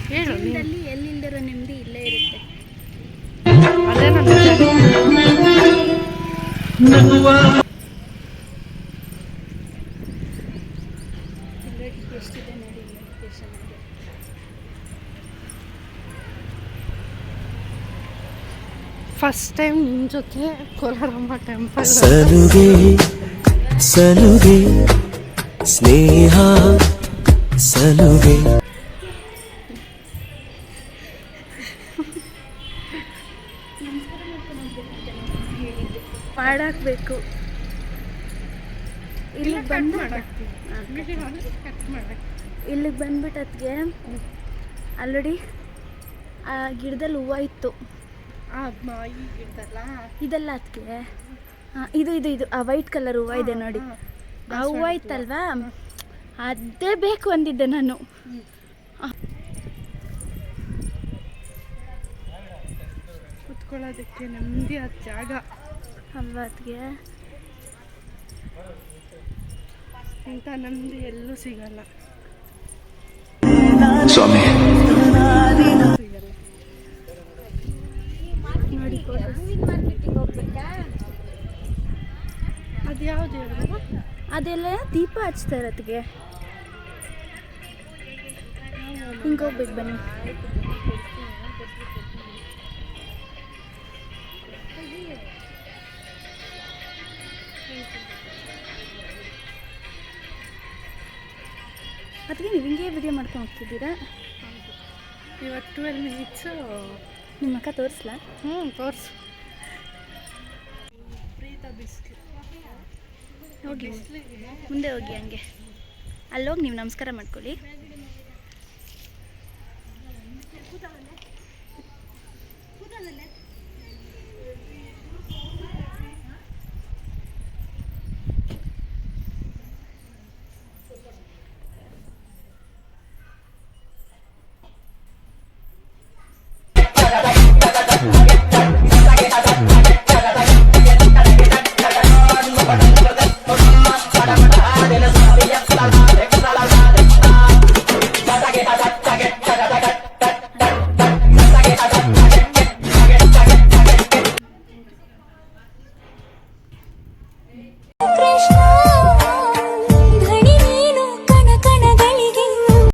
ಜೀವನದಲ್ಲಿ ಎಲ್ಲಿಲ್ದಿರೋ ನೆಮ್ಮದಿ ಇಲ್ಲೇ ಇರುತ್ತೆ. ಅದೇ ನನ್ನ ಎಷ್ಟಿದೆ ನೋಡಿ ಲೊಕೇಶನ್. ಫಸ್ಟ್ ಟೈಮ್ ನಿಮ್ಮ ಜೊತೆ ಕೋಲಾರಮ್ಮ ಟೆಂಪಲ್. ಸಲುಗೆ ಸಲುಗೆ ಸ್ನೇಹ ಸಲುಗೆ. ಮಾಡಾಕ್ಬೇಕು. ಇಲ್ಲಿಗೆ ಬಂದು ಇಲ್ಲಿಗೆ ಬಂದ್ಬಿಟ್ಟದ್ಗೆ ಆಲ್ರೆಡಿ ಆ ಗಿಡದಲ್ಲಿ ಹೂವು ಇತ್ತು. ಇದೆಲ್ಲ ಅದಕ್ಕೆ ಇದು ಇದು ಇದು ಆ ವೈಟ್ ಕಲರ್ ಹೂವು ಇದೆ ನೋಡಿ, ಆ ಹೂವು ಇತ್ತಲ್ವಾ, ಅದೇ ಬೇಕು ಅಂದಿದ್ದೆ ನಾನು. ಕುತ್ಕೊಳ್ಳೋದಕ್ಕೆ ನೆಮ್ಮದಿ ಆದ ಜಾಗ ಅಲ್ವಾ ಅದಕ್ಕೆ. ಇಂಥ ನೆಮ್ಮದಿ ಎಲ್ಲೂ ಸಿಗಲ್ಲ ಸ್ವಾಮಿ. ಸಿಗಲ್ಲ ನೋಡಿ. ಅದು ಯಾವುದು ಹೇಳೋದು? ಅದೆಲ್ಲ ದೀಪ ಹಚ್ತಾರೆ ಅದಕ್ಕೆ. ಹಿಂಗೆ ಹೋಗ್ಬೇಕು ಬನ್ನಿ. ಅದಕ್ಕೆ ನೀವು ಹಿಂಗೆ ವಿಡಿಯೋ ಮಾಡ್ಕೊಂಡು ಹೋಗ್ತಿದ್ದೀರಾ? ಇವತ್ತು 12 ಮಿನಿಟ್ಸು. ನಿಮ್ಮ ಅಕ್ಕ ತೋರಿಸ್ಲಾ? ತೋರಿಸು. ಪ್ರೀತ ಬಿಸಿಲು ಹೋಗಿ ಮುಂದೆ ಹೋಗಿ, ಹಂಗೆ ಅಲ್ಲೋಗಿ ನೀವು ನಮಸ್ಕಾರ ಮಾಡ್ಕೊಳ್ಳಿ.